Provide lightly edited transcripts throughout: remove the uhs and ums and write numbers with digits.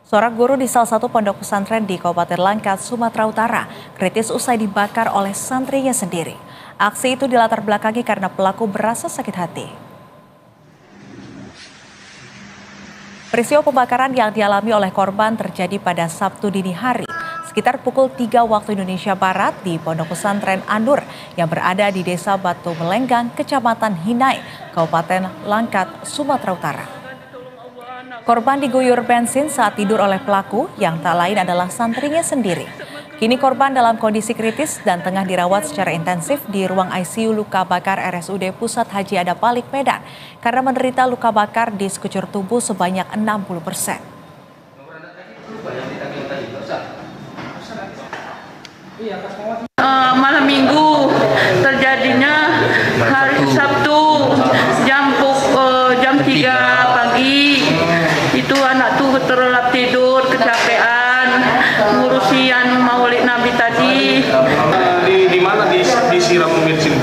Seorang guru di salah satu pondok pesantren di Kabupaten Langkat, Sumatera Utara, kritis usai dibakar oleh santrinya sendiri. Aksi itu dilatar belakangi karena pelaku berasa sakit hati. Peristiwa pembakaran yang dialami oleh korban terjadi pada Sabtu dini hari, sekitar pukul 3 waktu Indonesia Barat di pondok pesantren Andur yang berada di Desa Batu Melenggang, Kecamatan Hinai, Kabupaten Langkat, Sumatera Utara. Korban diguyur bensin saat tidur oleh pelaku yang tak lain adalah santrinya sendiri. Kini korban dalam kondisi kritis dan tengah dirawat secara intensif di ruang ICU luka bakar RSUD Pusat Haji Adapalik Medan karena menderita luka bakar di sekujur tubuh sebanyak 60%. Malam minggu terjadinya hari Sabtu jam 3 pagi. Itu anak tuh terlelap tidur, kecapean, ngurusian maulid Nabi tadi. Di mana disiram bensin?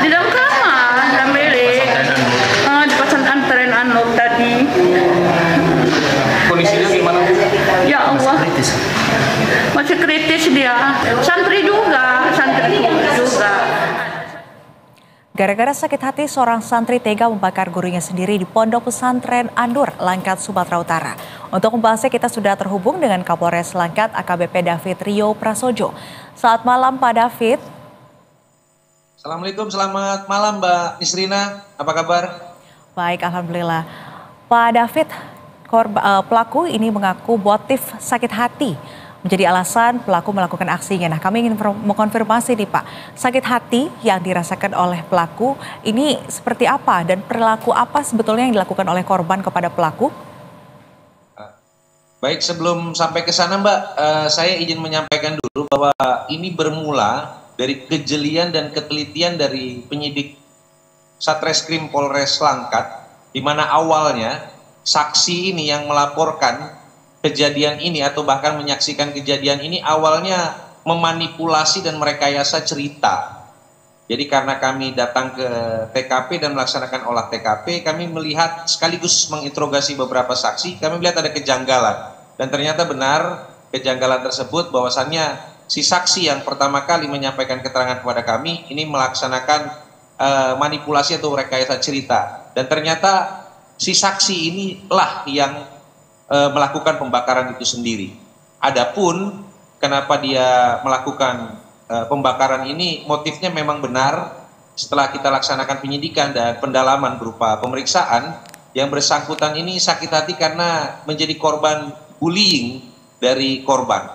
Di dalam kamar, dalam bilik. Di pesantren Anur tadi. Kondisinya gimana? Ya Allah, masih kritis dia. Santri juga. Gara-gara sakit hati, seorang santri tega membakar gurunya sendiri di pondok pesantren Andur, Langkat, Sumatera Utara. Untuk membahasnya kita sudah terhubung dengan Kapolres Langkat AKBP David Rio Prasojo. Selamat malam Pak David. Assalamualaikum, selamat malam Mbak Nisrina, apa kabar? Baik, Alhamdulillah. Pak David, pelaku ini mengaku motif sakit hati menjadi alasan pelaku melakukan aksinya. Nah, kami ingin mengkonfirmasi nih Pak, sakit hati yang dirasakan oleh pelaku ini seperti apa dan perilaku apa sebetulnya yang dilakukan oleh korban kepada pelaku? Baik, sebelum sampai ke sana Mbak, saya izin menyampaikan dulu bahwa ini bermula dari kejelian dan ketelitian dari penyidik Satreskrim Polres Langkat, di mana awalnya saksi ini yang melaporkan kejadian ini atau bahkan menyaksikan kejadian ini awalnya memanipulasi dan merekayasa cerita. Jadi karena kami datang ke TKP dan melaksanakan olah TKP, kami melihat sekaligus menginterogasi beberapa saksi, kami melihat ada kejanggalan. Dan ternyata benar kejanggalan tersebut bahwasannya si saksi yang pertama kali menyampaikan keterangan kepada kami ini melaksanakan manipulasi atau rekayasa cerita. Dan ternyata si saksi inilah yang melakukan pembakaran itu sendiri. Adapun kenapa dia melakukan pembakaran ini, motifnya memang benar. Setelah kita laksanakan penyidikan dan pendalaman berupa pemeriksaan, yang bersangkutan ini sakit hati karena menjadi korban bullying dari korban.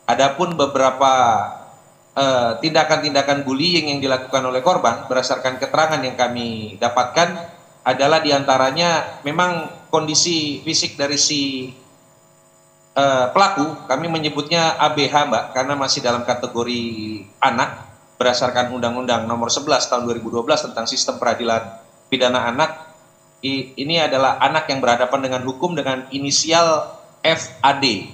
Adapun beberapa tindakan-tindakan bullying yang dilakukan oleh korban berdasarkan keterangan yang kami dapatkan adalah diantaranya memang kondisi fisik dari si pelaku, kami menyebutnya ABH Mbak, karena masih dalam kategori anak berdasarkan Undang-Undang Nomor 11 Tahun 2012 tentang Sistem Peradilan Pidana Anak. Ini adalah anak yang berhadapan dengan hukum dengan inisial FAD.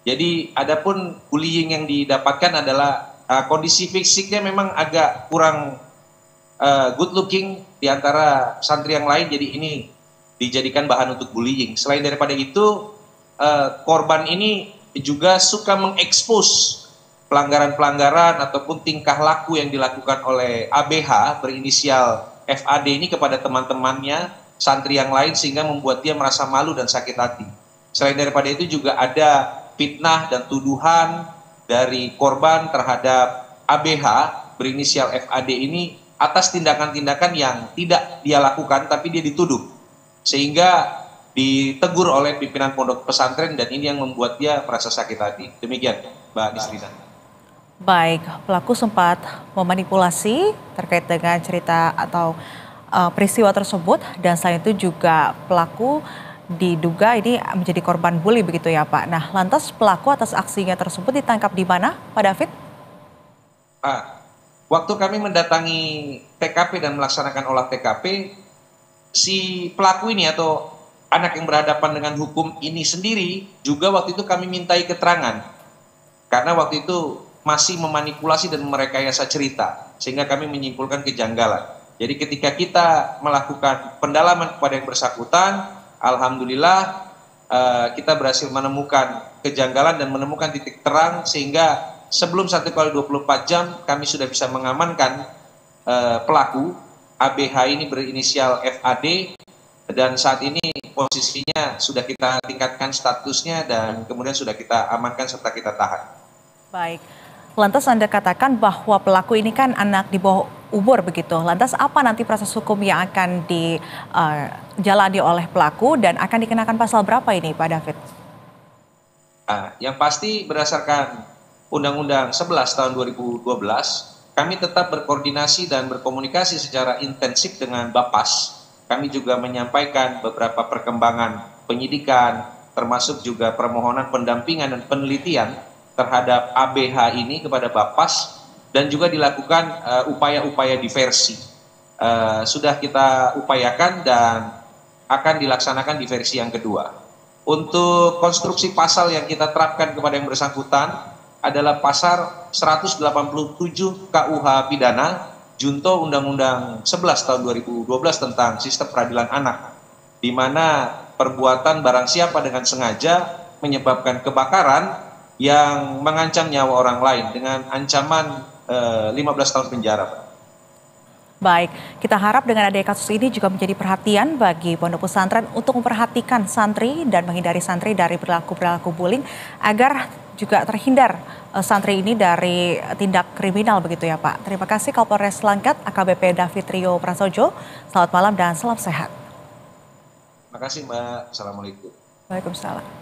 Jadi adapun bullying yang didapatkan adalah kondisi fisiknya memang agak kurang good looking di antara santri yang lain, jadi ini dijadikan bahan untuk bullying. Selain daripada itu, korban ini juga suka mengekspos pelanggaran-pelanggaran ataupun tingkah laku yang dilakukan oleh ABH berinisial FAD ini kepada teman-temannya, santri yang lain, sehingga membuat dia merasa malu dan sakit hati. Selain daripada itu juga ada fitnah dan tuduhan dari korban terhadap ABH berinisial FAD ini atas tindakan-tindakan yang tidak dia lakukan tapi dia dituduh, sehingga ditegur oleh pimpinan pondok pesantren dan ini yang membuat dia merasa sakit hati. Demikian Mbak Nisrina. Baik, pelaku sempat memanipulasi terkait dengan cerita atau peristiwa tersebut, dan selain itu juga pelaku diduga ini menjadi korban bully begitu ya Pak. Nah, lantas pelaku atas aksinya tersebut ditangkap di mana Pak David? Waktu kami mendatangi TKP dan melaksanakan olah TKP, si pelaku ini atau anak yang berhadapan dengan hukum ini sendiri juga waktu itu kami mintai keterangan. Karena waktu itu masih memanipulasi dan merekayasa cerita, sehingga kami menyimpulkan kejanggalan. Jadi ketika kita melakukan pendalaman kepada yang bersangkutan, alhamdulillah kita berhasil menemukan kejanggalan dan menemukan titik terang sehingga sebelum 1x24 jam kami sudah bisa mengamankan pelaku. ABH ini berinisial FAD dan saat ini posisinya sudah kita tingkatkan statusnya dan kemudian sudah kita amankan serta kita tahan. Baik, lantas Anda katakan bahwa pelaku ini kan anak di bawah umur begitu. Lantas apa nanti proses hukum yang akan dijalani oleh pelaku dan akan dikenakan pasal berapa ini Pak David? Yang pasti berdasarkan Undang-Undang 11 tahun 2012, kami tetap berkoordinasi dan berkomunikasi secara intensif dengan Bapas. Kami juga menyampaikan beberapa perkembangan penyidikan, termasuk juga permohonan pendampingan dan penelitian terhadap ABH ini kepada Bapas, dan juga dilakukan upaya-upaya diversi. Sudah kita upayakan dan akan dilaksanakan diversi yang kedua. Untuk konstruksi pasal yang kita terapkan kepada yang bersangkutan adalah pasal 187 KUH Pidana Junto Undang-Undang 11 tahun 2012 tentang Sistem Peradilan Anak, di mana perbuatan barang siapa dengan sengaja menyebabkan kebakaran yang mengancam nyawa orang lain dengan ancaman 15 tahun penjara. Baik, kita harap dengan adanya kasus ini juga menjadi perhatian bagi pondok pesantren untuk memperhatikan santri dan menghindari santri dari perilaku-perilaku bullying agar juga terhindar santri ini dari tindak kriminal begitu ya Pak. Terima kasih Kapolres Langkat AKBP David Rio Prasojo. Selamat malam dan salam sehat. Terima kasih Mbak. Assalamualaikum. Waalaikumsalam.